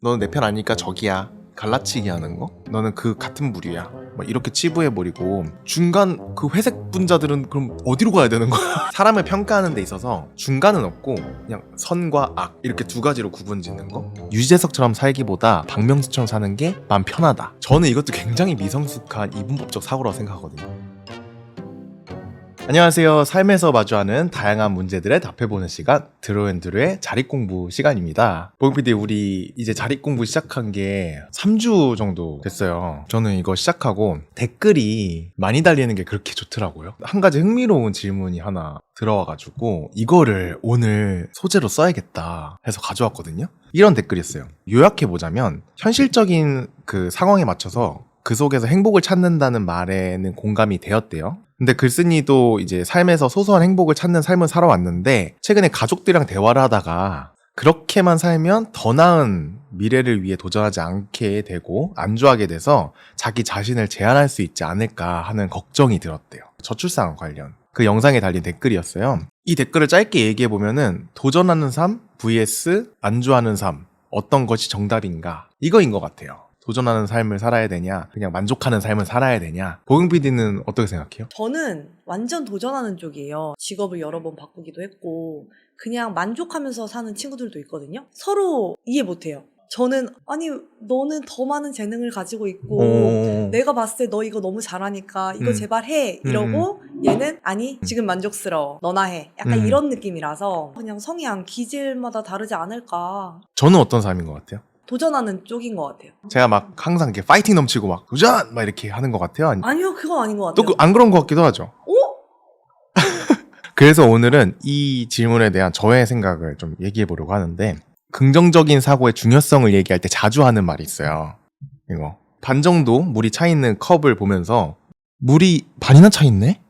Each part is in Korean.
너는 내 편 아니까 적이야. 갈라치기 하는 거? 너는 그 같은 부류야. 막 이렇게 치부해버리고 중간 그 회색 분자들은 그럼 어디로 가야 되는 거야? 사람을 평가하는 데 있어서 중간은 없고 그냥 선과 악 이렇게 두 가지로 구분짓는 거? 유재석처럼 살기보다 박명수처럼 사는 게 마음 편하다. 저는 이것도 굉장히 미성숙한 이분법적 사고라고 생각하거든요. 안녕하세요. 삶에서 마주하는 다양한 문제들에 답해보는 시간 드로앤드루의 자립공부 시간입니다. 보ግPD 우리 이제 자립공부 시작한 게 3주 정도 됐어요. 저는 이거 시작하고 댓글이 많이 달리는 게 그렇게 좋더라고요. 한 가지 흥미로운 질문이 하나 들어와가지고 이거를 오늘 소재로 써야겠다 해서 가져왔거든요. 이런 댓글이었어요. 요약해보자면 현실적인 그 상황에 맞춰서 그 속에서 행복을 찾는다는 말에는 공감이 되었대요. 근데 글쓴이도 이제 삶에서 소소한 행복을 찾는 삶을 살아왔는데 최근에 가족들이랑 대화를 하다가 그렇게만 살면 더 나은 미래를 위해 도전하지 않게 되고 안주하게 돼서 자기 자신을 제한할 수 있지 않을까 하는 걱정이 들었대요. 저출산 관련. 그 영상에 달린 댓글이었어요. 이 댓글을 짧게 얘기해보면은 도전하는 삶 vs 안주하는 삶 어떤 것이 정답인가 이거인 것 같아요. 도전하는 삶을 살아야 되냐 그냥 만족하는 삶을 살아야 되냐. 보경PD는 어떻게 생각해요? 저는 완전 도전하는 쪽이에요. 직업을 여러 번 바꾸기도 했고 그냥 만족하면서 사는 친구들도 있거든요. 서로 이해 못해요. 저는 아니 너는 더 많은 재능을 가지고 있고 내가 봤을 때 너 이거 너무 잘하니까 이거 제발 해 이러고 얘는 아니 지금 만족스러워 너나 해 약간 이런 느낌이라서 그냥 성향 기질마다 다르지 않을까. 저는 어떤 삶인 것 같아요? 도전하는 쪽인 것 같아요. 제가 막 항상 이렇게 파이팅 넘치고 막 도전! 막 이렇게 하는 것 같아요? 아니요 그건 아닌 것 같아요. 또 안 그런 것 같기도 하죠. 그래서 오늘은 이 질문에 대한 저의 생각을 좀 얘기해 보려고 하는데 긍정적인 사고의 중요성을 얘기할 때 자주 하는 말이 있어요. 이거 반 정도 물이 차 있는 컵을 보면서 물이 반이나 차 있네?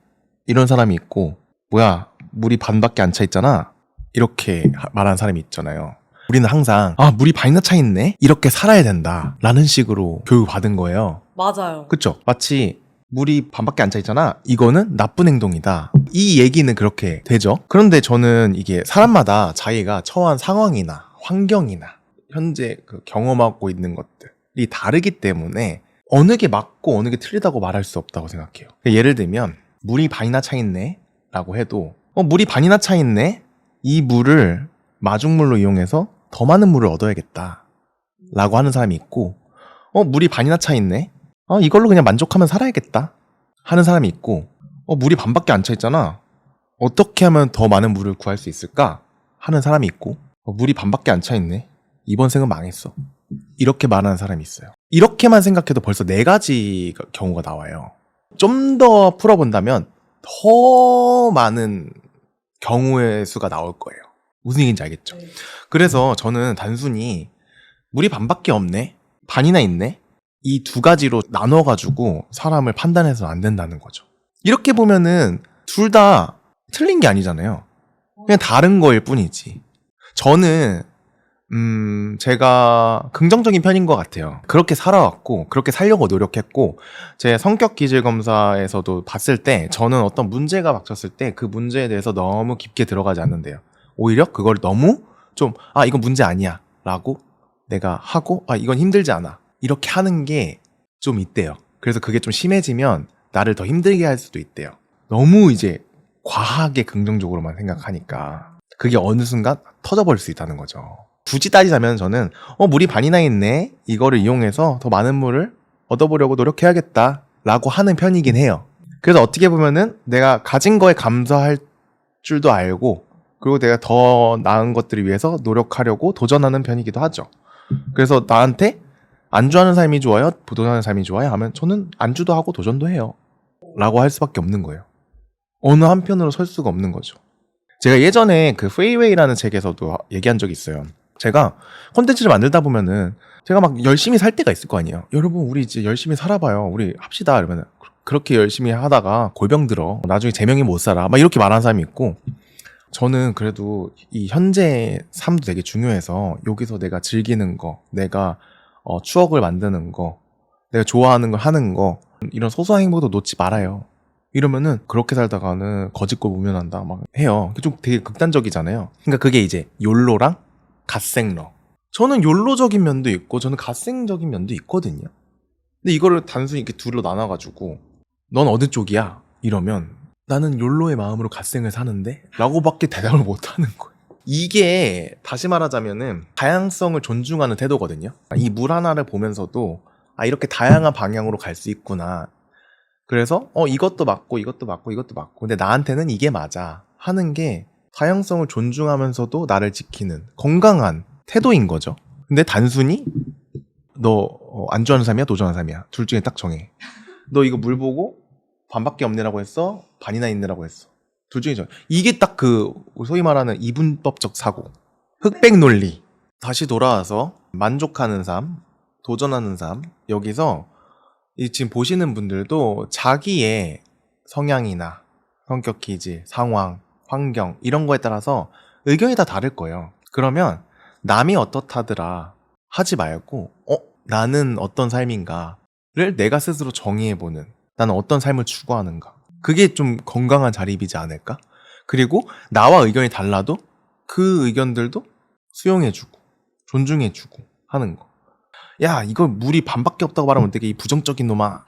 이런 사람이 있고 뭐야 물이 반밖에 안 차 있잖아? 이렇게 말하는 사람이 있잖아요. 우리는 항상 물이 반이나 차 있네? 이렇게 살아야 된다 라는 식으로 교육받은 거예요. 맞아요. 그쵸? 마치 물이 반밖에 안 차 있잖아. 이거는 나쁜 행동이다. 이 얘기는 그렇게 되죠. 그런데 저는 이게 사람마다 자기가 처한 상황이나 환경이나 현재 그 경험하고 있는 것들이 다르기 때문에 어느 게 맞고 어느 게 틀리다고 말할 수 없다고 생각해요. 예를 들면 물이 반이나 차 있네 라고 해도 물이 반이나 차 있네? 이 물을 마중물로 이용해서 더 많은 물을 얻어야겠다 라고 하는 사람이 있고 물이 반이나 차 있네? 이걸로 그냥 만족하면 살아야겠다 하는 사람이 있고 물이 반밖에 안 차 있잖아. 어떻게 하면 더 많은 물을 구할 수 있을까? 하는 사람이 있고 물이 반밖에 안 차 있네. 이번 생은 망했어. 이렇게 말하는 사람이 있어요. 이렇게만 생각해도 벌써 4가지 경우가 나와요. 좀 더 풀어본다면 더 많은 경우의 수가 나올 거예요. 무슨 얘기인지 알겠죠? 그래서 저는 단순히 물이 반밖에 없네? 반이나 있네? 이 두 가지로 나눠가지고 사람을 판단해서는 안 된다는 거죠. 이렇게 보면은 둘 다 틀린 게 아니잖아요. 그냥 다른 거일 뿐이지. 저는 제가 긍정적인 편인 것 같아요. 그렇게 살아왔고 그렇게 살려고 노력했고 제 성격 기질 검사에서도 봤을 때 저는 어떤 문제가 닥쳤을 때 그 문제에 대해서 너무 깊게 들어가지 않는데요. 오히려 그걸 너무 좀 이건 문제 아니야 라고 내가 하고 이건 힘들지 않아 이렇게 하는 게 좀 있대요. 그래서 그게 좀 심해지면 나를 더 힘들게 할 수도 있대요. 너무 이제 과하게 긍정적으로만 생각하니까 그게 어느 순간 터져버릴 수 있다는 거죠. 굳이 따지자면 저는 물이 반이나 있네 이거를 이용해서 더 많은 물을 얻어보려고 노력해야겠다 라고 하는 편이긴 해요. 그래서 어떻게 보면은 내가 가진 거에 감사할 줄도 알고 그리고 내가 더 나은 것들을 위해서 노력하려고 도전하는 편이기도 하죠. 그래서 나한테 안주하는 삶이 좋아요? 도전하는 삶이 좋아요? 하면 저는 안주도 하고 도전도 해요 라고 할 수밖에 없는 거예요. 어느 한편으로 설 수가 없는 거죠. 제가 예전에 그 프리웨이라는 책에서도 얘기한 적이 있어요. 제가 콘텐츠를 만들다 보면은 제가 막 열심히 살 때가 있을 거 아니에요. 여러분 우리 이제 열심히 살아봐요. 우리 합시다 이러면 그렇게 열심히 하다가 골병 들어 나중에 제명이 못 살아 막 이렇게 말하는 사람이 있고 저는 그래도 이 현재 삶도 되게 중요해서 여기서 내가 즐기는 거 내가 추억을 만드는 거 내가 좋아하는 걸 하는 거 이런 소소한 행복도 놓지 말아요. 이러면은 그렇게 살다가는 거짓골 무면한다 막 해요. 좀 되게 극단적이잖아요. 그러니까 그게 이제 욜로랑 갓생러 저는 욜로적인 면도 있고 저는 갓생적인 면도 있거든요. 근데 이거를 단순히 이렇게 둘로 나눠가지고 넌 어느 쪽이야? 이러면 나는 욜로의 마음으로 갓생을 사는데? 라고밖에 대답을 못하는 거예요. 이게 다시 말하자면은 다양성을 존중하는 태도거든요. 이 물 하나를 보면서도 이렇게 다양한 방향으로 갈 수 있구나. 그래서 이것도 맞고 이것도 맞고 이것도 맞고 근데 나한테는 이게 맞아 하는 게 다양성을 존중하면서도 나를 지키는 건강한 태도인 거죠. 근데 단순히 너 안주하는 삶이야 도전하는 삶이야 둘 중에 딱 정해. 너 이거 물 보고 반밖에 없네라고 했어 반이나 있네라고 했어. 둘 중에 정해. 이게 딱 그 소위 말하는 이분법적 사고 흑백 논리. 다시 돌아와서 만족하는 삶 도전하는 삶. 여기서 지금 보시는 분들도 자기의 성향이나 성격 기질, 상황, 환경 이런 거에 따라서 의견이 다 다를 거예요. 그러면 남이 어떻다더라 하지 말고 나는 어떤 삶인가를 내가 스스로 정의해보는 나는 어떤 삶을 추구하는가 그게 좀 건강한 자립이지 않을까? 그리고 나와 의견이 달라도 그 의견들도 수용해주고 존중해주고 하는 거. 야 이거 물이 반밖에 없다고 말하면 되게 이 부정적인 놈아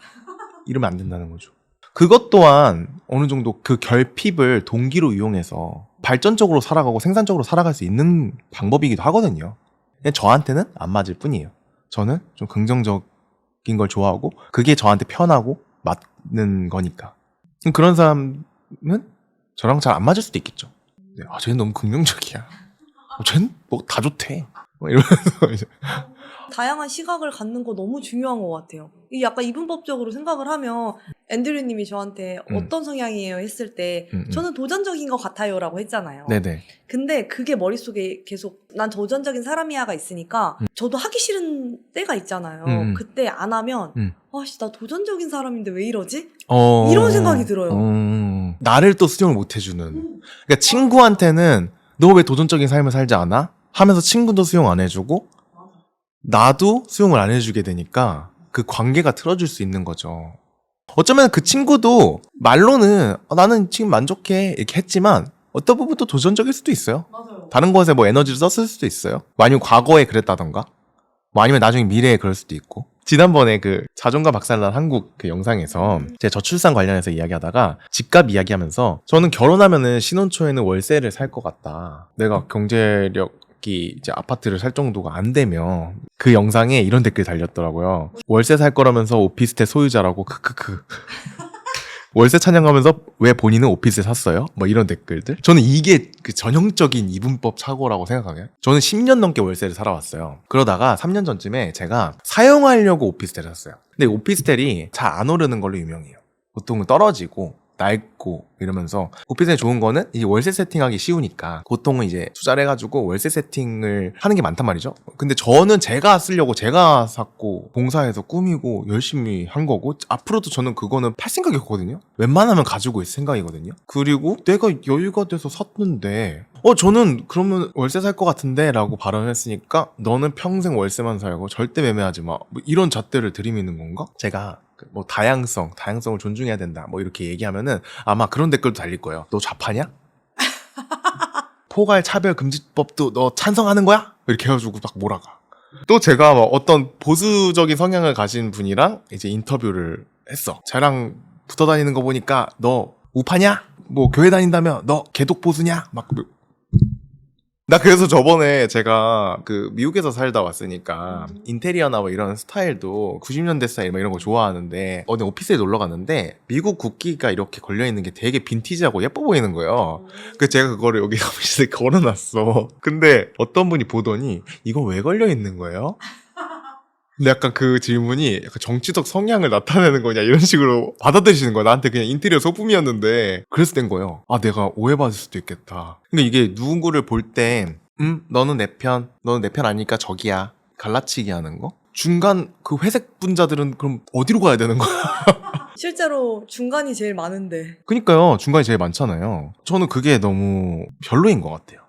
이러면 안 된다는 거죠. 그것 또한 어느 정도 그 결핍을 동기로 이용해서 발전적으로 살아가고 생산적으로 살아갈 수 있는 방법이기도 하거든요. 그냥 저한테는 안 맞을 뿐이에요. 저는 좀 긍정적인 걸 좋아하고 그게 저한테 편하고 맞는 거니까. 그런 사람은 저랑 잘 안 맞을 수도 있겠죠. 쟤는 너무 긍정적이야. 쟤는 뭐 다 좋대. 이러면서 이제 다양한 시각을 갖는 거 너무 중요한 것 같아요. 이 약간 이분법적으로 생각을 하면 앤드류님이 저한테 어떤 성향이에요 했을 때 저는 도전적인 것 같아요 라고 했잖아요. 네네. 근데 그게 머릿속에 계속 난 도전적인 사람이야가 있으니까 저도 하기 싫은 때가 있잖아요. 그때 안 하면 아씨 나 도전적인 사람인데 왜 이러지? 이런 생각이 들어요. 나를 또 수용을 못 해주는. 그러니까 친구한테는 너 왜 도전적인 삶을 살지 않아? 하면서 친구도 수용 안 해주고 나도 수용을 안 해주게 되니까 그 관계가 틀어질 수 있는 거죠. 어쩌면 그 친구도 말로는 나는 지금 만족해 이렇게 했지만 어떤 부분 또 도전적일 수도 있어요. 맞아요. 다른 것에 뭐 에너지를 썼을 수도 있어요. 뭐 아니면 과거에 그랬다던가 뭐 아니면 나중에 미래에 그럴 수도 있고. 지난번에 그 자존감 박살난 한국 그 영상에서 제 저출산 관련해서 이야기하다가 집값 이야기하면서 저는 결혼하면은 신혼 초에는 월세를 살 것 같다. 내가 경제력이 이제 아파트를 살 정도가 안 되면 그 영상에 이런 댓글 달렸더라고요. 월세 살 거라면서 오피스텔 소유자라고 크크크. 월세 찬양하면서 왜 본인은 오피스텔 샀어요? 뭐 이런 댓글들. 저는 이게 그 전형적인 이분법 착오라고 생각하게. 저는 10년 넘게 월세를 살아왔어요. 그러다가 3년 전쯤에 제가 사용하려고 오피스텔을 샀어요. 근데 오피스텔이 잘 안 오르는 걸로 유명해요. 보통은 떨어지고 낡고 이러면서 오피스텔 좋은 거는 이 월세 세팅하기 쉬우니까 보통은 이제 투자를 해가지고 월세 세팅을 하는 게 많단 말이죠. 근데 저는 제가 쓰려고 제가 샀고 공사해서 꾸미고 열심히 한 거고 앞으로도 저는 그거는 팔 생각이 없거든요. 웬만하면 가지고 있을 생각이거든요. 그리고 내가 여유가 돼서 샀는데 저는 그러면 월세 살 것 같은데 라고 발언을 했으니까 너는 평생 월세만 살고 절대 매매하지 마 뭐 이런 잣대를 들이미는 건가? 제가 뭐 다양성을 존중해야 된다 뭐 이렇게 얘기하면은 아마 그런 댓글도 달릴 거예요. 너 좌파냐? 포괄 차별 금지법도 너 찬성하는 거야? 이렇게 해가지고 막 몰아가. 또 제가 뭐 어떤 보수적인 성향을 가진 분이랑 이제 인터뷰를 했어. 쟤랑 붙어 다니는 거 보니까 너 우파냐? 뭐 교회 다닌다며 너 개독 보수냐? 막 나 그래서 저번에 제가 그 미국에서 살다 왔으니까 인테리어나 뭐 이런 스타일도 90년대 스타일 뭐 이런 거 좋아하는데 어디 오피스에 놀러 갔는데 미국 국기가 이렇게 걸려있는 게 되게 빈티지하고 예뻐 보이는 거예요. 그래서 제가 그거를 여기 사무실에 걸어놨어. 근데 어떤 분이 보더니 이거 왜 걸려있는 거예요? 근데 약간 그 질문이 약간 정치적 성향을 나타내는 거냐 이런 식으로 받아들이시는 거야. 나한테 그냥 인테리어 소품이었는데 그래서 된 거예요. 내가 오해받을 수도 있겠다. 근데 이게 누군가를 볼 때 너는 내 편, 너는 내 편 아니니까 저기야 갈라치기 하는 거? 중간 그 회색 분자들은 그럼 어디로 가야 되는 거야? 실제로 중간이 제일 많은데. 그니까요. 중간이 제일 많잖아요. 저는 그게 너무 별로인 것 같아요.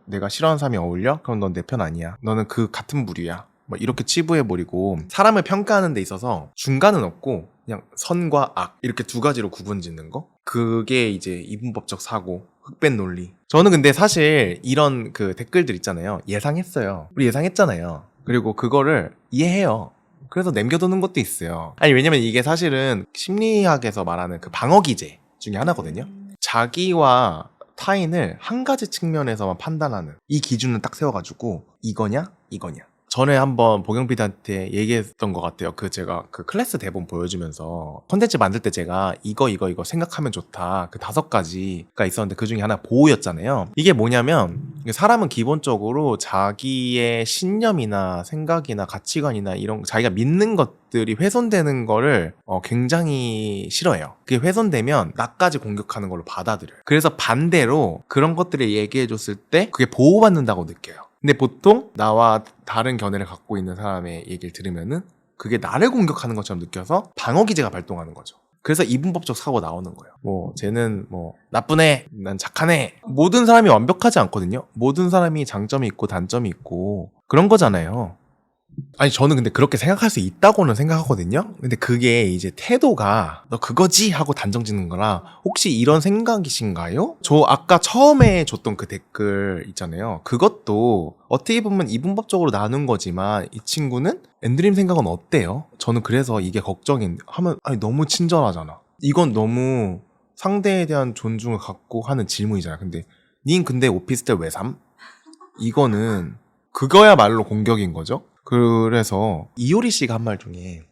내가 싫어하는 사람이 어울려? 그럼 넌 내 편 아니야. 너는 그 같은 부류야. 뭐 이렇게 치부해버리고 사람을 평가하는 데 있어서 중간은 없고 그냥 선과 악 이렇게 두 가지로 구분 짓는 거? 그게 이제 이분법적 사고 흑백 논리. 저는 근데 사실 이런 그 댓글들 있잖아요. 예상했어요. 우리 예상했잖아요. 그리고 그거를 이해해요. 그래서 남겨두는 것도 있어요. 아니, 왜냐면 이게 사실은 심리학에서 말하는 그 방어 기제 중에 하나거든요. 자기와 타인을 한 가지 측면에서만 판단하는 이 기준을 딱 세워가지고 이거냐 이거냐. 전에 한번 보경PD한테 얘기했던 것 같아요. 제가 그 클래스 대본 보여주면서 컨텐츠 만들 때 제가 이거 생각하면 좋다. 그 5가지가 있었는데 그 중에 하나 보호였잖아요. 이게 뭐냐면 사람은 기본적으로 자기의 신념이나 생각이나 가치관이나 이런 자기가 믿는 것들이 훼손되는 거를 굉장히 싫어해요. 그게 훼손되면 나까지 공격하는 걸로 받아들여요. 그래서 반대로 그런 것들을 얘기해줬을 때 그게 보호받는다고 느껴요. 근데 보통 나와 다른 견해를 갖고 있는 사람의 얘기를 들으면은 그게 나를 공격하는 것처럼 느껴서 방어 기제가 발동하는 거죠. 그래서 이분법적 사고가 나오는 거예요. 쟤는 나쁜 애, 난 착한 애. 모든 사람이 완벽하지 않거든요. 모든 사람이 장점이 있고 단점이 있고 그런 거잖아요. 아니, 저는 근데 그렇게 생각할 수 있다고는 생각하거든요. 근데 그게 이제 태도가 너 그거지 하고 단정 짓는 거라 혹시 이런 생각이신가요? 저 아까 처음에 줬던 그 댓글 있잖아요. 그것도 어떻게 보면 이분법적으로 나눈 거지만 이 친구는 엔드림 생각은 어때요? 저는 그래서 이게 아니 너무 친절하잖아. 이건 너무 상대에 대한 존중을 갖고 하는 질문이잖아. 근데 오피스텔 왜 삼? 이거는 그거야말로 공격인 거죠. 그래서 이효리 씨가 한 말 중에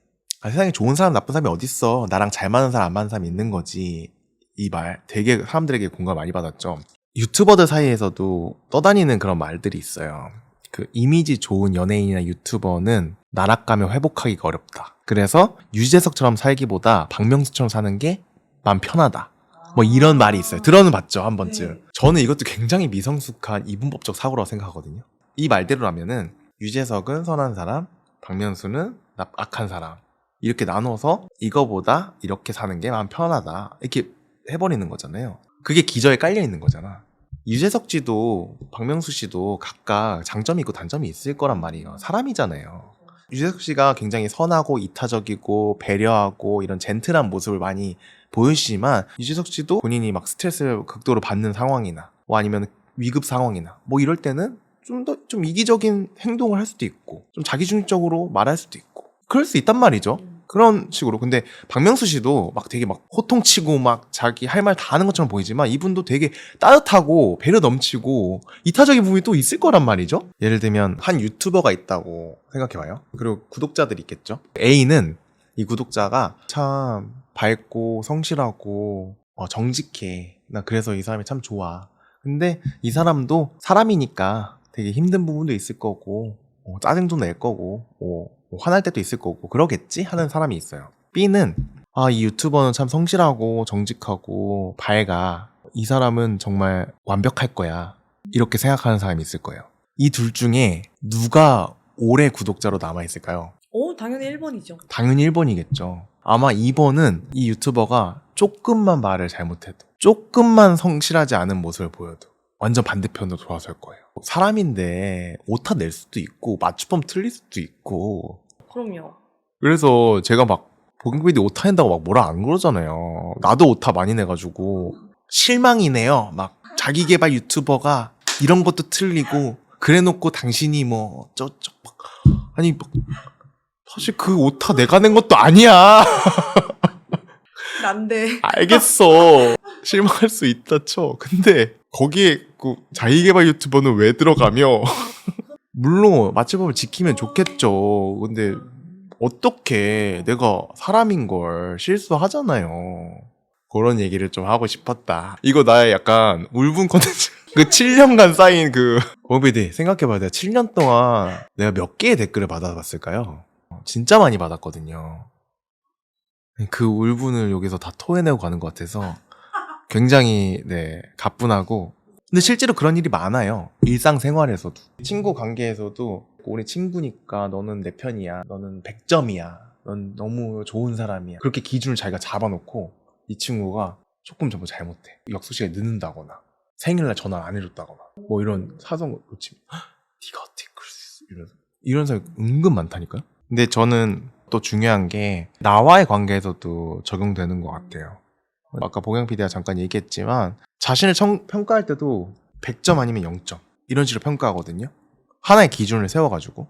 세상에 좋은 사람 나쁜 사람이 어딨어, 나랑 잘 맞는 사람 안 맞는 사람이 있는 거지, 이 말 되게 사람들에게 공감 많이 받았죠. 유튜버들 사이에서도 떠다니는 그런 말들이 있어요. 그 이미지 좋은 연예인이나 유튜버는 나락 가면 회복하기가 어렵다. 그래서 유재석처럼 살기보다 박명수처럼 사는 게 맘 편하다. 이런 말이 있어요. 들어는 봤죠, 한 번쯤. 네. 저는 이것도 굉장히 미성숙한 이분법적 사고라고 생각하거든요. 이 말대로라면은 유재석은 선한 사람, 박명수는 악한 사람, 이렇게 나눠서 이거보다 이렇게 사는 게 마음 편하다, 이렇게 해버리는 거잖아요. 그게 기저에 깔려 있는 거잖아. 유재석 씨도 박명수 씨도 각각 장점이 있고 단점이 있을 거란 말이에요. 사람이잖아요. 유재석 씨가 굉장히 선하고 이타적이고 배려하고 이런 젠틀한 모습을 많이 보여주지만 유재석 씨도 본인이 막 스트레스를 극도로 받는 상황이나 아니면 위급 상황이나 이럴 때는 좀 이기적인 행동을 할 수도 있고 좀 자기중심적으로 말할 수도 있고 그럴 수 있단 말이죠. 그런 식으로. 근데 박명수 씨도 되게 호통치고 자기 할 말 다 하는 것처럼 보이지만 이분도 되게 따뜻하고 배려 넘치고 이타적인 부분이 또 있을 거란 말이죠. 예를 들면 한 유튜버가 있다고 생각해봐요. 그리고 구독자들이 있겠죠. A는 이 구독자가 참 밝고 성실하고 정직해, 나 그래서 이 사람이 참 좋아. 근데 이 사람도 사람이니까 되게 힘든 부분도 있을 거고 짜증도 낼 거고 화날 때도 있을 거고 그러겠지 하는 사람이 있어요. B는 이 유튜버는 참 성실하고 정직하고 밝아, 이 사람은 정말 완벽할 거야, 이렇게 생각하는 사람이 있을 거예요. 이 둘 중에 누가 오래 구독자로 남아있을까요? 당연히 1번이죠. 당연히 1번이겠죠. 아마 2번은 이 유튜버가 조금만 말을 잘못해도, 조금만 성실하지 않은 모습을 보여도 완전 반대편으로 돌아설 거예요. 사람인데 오타 낼 수도 있고 맞춤법 틀릴 수도 있고. 그럼요. 그래서 제가 보경PD 오타 낸다고 뭐라 안 그러잖아요. 나도 오타 많이 내가지고 실망이네요. 자기개발 유튜버가 이런 것도 틀리고 그래놓고 당신이 아니 사실 그 오타 내가 낸 것도 아니야. 난데. 알겠어. 실망할 수 있다 쳐. 근데 거기에 자기개발 유튜버는 왜 들어가며 물론 맞춤법을 지키면 좋겠죠. 근데 어떻게, 내가 사람인 걸 실수하잖아요. 그런 얘기를 좀 하고 싶었다. 이거 나의 약간 울분 컨텐츠. 7년간 쌓인 보경PD 생각해봐요. 내가 7년 동안 내가 몇 개의 댓글을 받아봤을까요? 진짜 많이 받았거든요. 그 울분을 여기서 다 토해내고 가는 것 같아서 굉장히 가뿐하고, 근데 실제로 그런 일이 많아요. 일상생활에서도, 친구 관계에서도. 우리 친구니까 너는 내 편이야, 너는 100점이야, 넌 너무 좋은 사람이야, 그렇게 기준을 자기가 잡아놓고 이 친구가 조금 잘못해, 약속 시간에 늦는다거나 생일날 전화 안 해줬다거나 이런 사소한 거 치면 네가 어떻게 그럴 수 있어, 이런 사람이 은근 많다니까요. 근데 저는 또 중요한 게 나와의 관계에서도 적용되는 것 같아요. 아까 보경 PD가 잠깐 얘기했지만 자신을 평가할 때도 100점 아니면 0점 이런 식으로 평가하거든요. 하나의 기준을 세워가지고.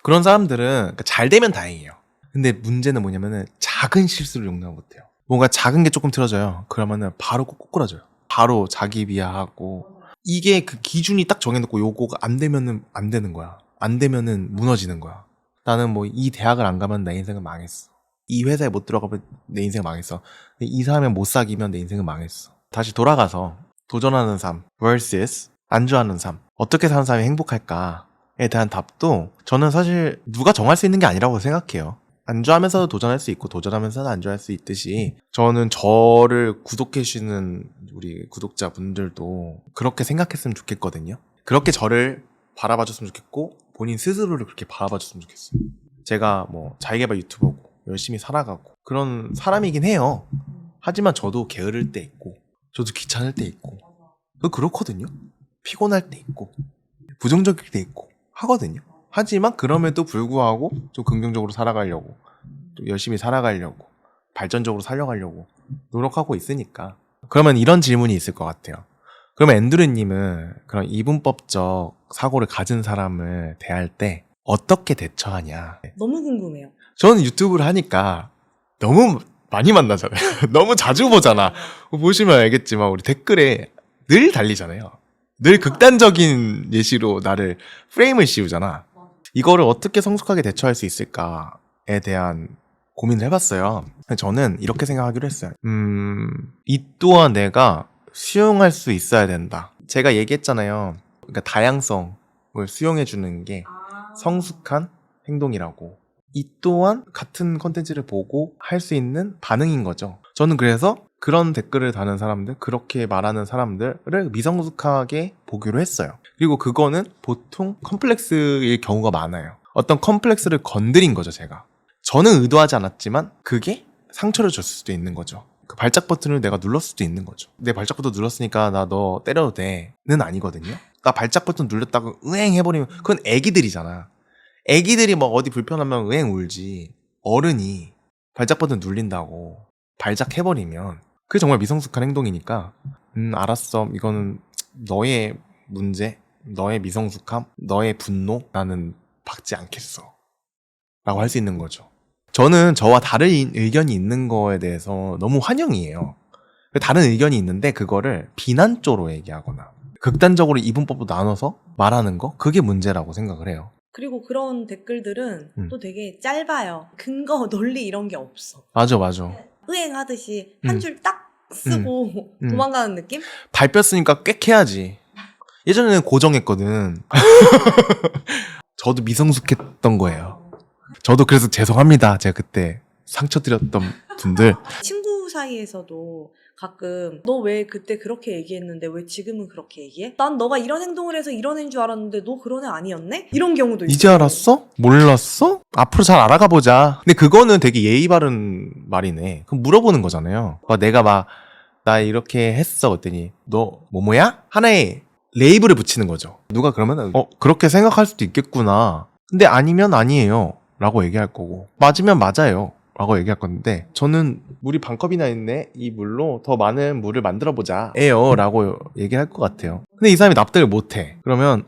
그런 사람들은 그러니까 잘 되면 다행이에요. 근데 문제는 뭐냐면은 작은 실수를 용납 못해요. 뭔가 작은 게 조금 틀어져요. 그러면은 바로 꼬꾸라져요. 바로 자기 비하하고. 이게 그 기준이 딱 정해놓고 요거가 안 되면은 안 되는 거야. 안 되면은 무너지는 거야. 나는 뭐 이 대학을 안 가면 내 인생은 망했어. 이 회사에 못 들어가면 내 인생은 망했어. 이 사람이랑 못 사귀면 내 인생은 망했어. 다시 돌아가서 도전하는 삶 vs 안주하는 삶. 어떻게 사는 사람이 행복할까에 대한 답도 저는 사실 누가 정할 수 있는 게 아니라고 생각해요. 안주하면서도 도전할 수 있고 도전하면서도 안주할 수 있듯이 저는 저를 구독해주시는 우리 구독자분들도 그렇게 생각했으면 좋겠거든요. 그렇게 저를 바라봐줬으면 좋겠고 본인 스스로를 그렇게 바라봐줬으면 좋겠어요. 제가 뭐 자기개발 유튜버고 열심히 살아가고 그런 사람이긴 해요. 하지만 저도 게으를 때 있고 저도 귀찮을 때 있고 그렇거든요. 피곤할 때 있고 부정적일 때 있고 하거든요. 하지만 그럼에도 불구하고 좀 긍정적으로 살아가려고 좀 열심히 살아가려고 발전적으로 살려가려고 노력하고 있으니까. 그러면 이런 질문이 있을 것 같아요. 그러면 앤드류님은 그런 이분법적 사고를 가진 사람을 대할 때 어떻게 대처하냐. 너무 궁금해요. 저는 유튜브를 하니까 너무 많이 만나잖아요. 너무 자주 보잖아. 보시면 알겠지만 우리 댓글에 늘 달리잖아요. 늘 극단적인 예시로 나를 프레임을 씌우잖아. 이거를 어떻게 성숙하게 대처할 수 있을까에 대한 고민을 해봤어요. 저는 이렇게 생각하기로 했어요. 이 또한 내가 수용할 수 있어야 된다. 제가 얘기했잖아요. 그러니까 다양성을 수용해주는 게 성숙한 행동이라고. 이 또한 같은 컨텐츠를 보고 할 수 있는 반응인 거죠. 저는 그래서 그런 댓글을 다는 사람들, 그렇게 말하는 사람들을 미성숙하게 보기로 했어요. 그리고 그거는 보통 컴플렉스일 경우가 많아요. 어떤 컴플렉스를 건드린 거죠, 제가. 저는 의도하지 않았지만 그게 상처를 줬을 수도 있는 거죠. 그 발작 버튼을 내가 눌렀을 수도 있는 거죠. 내 발작 버튼 눌렀으니까 나 너 때려도 돼는 아니거든요. 나 발작 버튼 눌렸다고 으행 해버리면 그건 애기들이잖아. 애기들이 뭐 어디 불편하면 으행 울지. 어른이 발작 버튼 눌린다고 발작해버리면 그게 정말 미성숙한 행동이니까 알았어. 이거는 너의 문제, 너의 미성숙함, 너의 분노 나는 받지 않겠어 라고 할 수 있는 거죠. 저는 저와 다른 의견이 있는 거에 대해서 너무 환영이에요. 다른 의견이 있는데 그거를 비난조로 얘기하거나 극단적으로 이분법도 나눠서 말하는 거 그게 문제라고 생각을 해요. 그리고 그런 댓글들은 또 되게 짧아요. 근거, 논리 이런 게 없어. 맞아. 의행하듯이 한 줄 딱 쓰고 도망가는 느낌? 밟혔으니까 꽥해야지. 예전에는 고정했거든. 저도 미성숙했던 거예요. 저도 그래서 죄송합니다. 제가 그때 상처드렸던 분들. 친구 사이에서도 가끔 너 왜 그때 그렇게 얘기했는데 왜 지금은 그렇게 얘기해? 난 너가 이런 행동을 해서 이런 애인 줄 알았는데 너 그런 애 아니었네? 이런 경우도 있어요. 이제 알았어? 몰랐어? 앞으로 잘 알아가 보자. 근데 그거는 되게 예의 바른 말이네. 그럼 물어보는 거잖아요. 내가 나 이렇게 했어. 그랬더니 너 뭐뭐야? 하나의 레이블을 붙이는 거죠. 누가 그러면 그렇게 생각할 수도 있겠구나. 근데 아니면 아니에요 라고 얘기할 거고 맞으면 맞아요 라고 얘기할 건데 저는 물이 반컵이나 있네 이 물로 더 많은 물을 만들어 보자 에요 라고 얘기할 것 같아요. 근데 이 사람이 납득을 못해. 그러면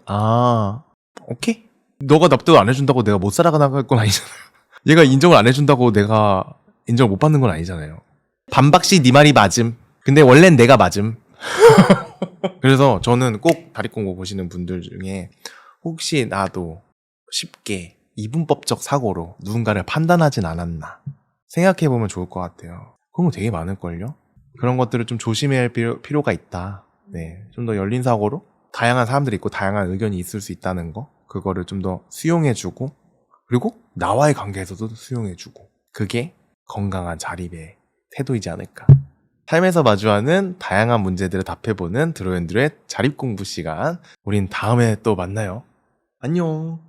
오케이. 너가 납득을 안 해준다고 내가 못 살아나갈 건 아니잖아요. 얘가 인정을 안 해준다고 내가 인정을 못 받는 건 아니잖아요. 반박시 네 말이 맞음. 근데 원래는 내가 맞음. 그래서 저는 꼭 다리공고 보시는 분들 중에 혹시 나도 쉽게 이분법적 사고로 누군가를 판단하진 않았나 생각해보면 좋을 것 같아요. 그런 거 되게 많을걸요? 그런 것들을 좀 조심해야 할 필요가 있다. 네, 좀 더 열린 사고로 다양한 사람들이 있고 다양한 의견이 있을 수 있다는 거 그거를 좀 더 수용해주고 그리고 나와의 관계에서도 수용해주고 그게 건강한 자립의 태도이지 않을까. 삶에서 마주하는 다양한 문제들을 답해보는 드로앤드루의 자립공부 시간. 우린 다음에 또 만나요. 안녕.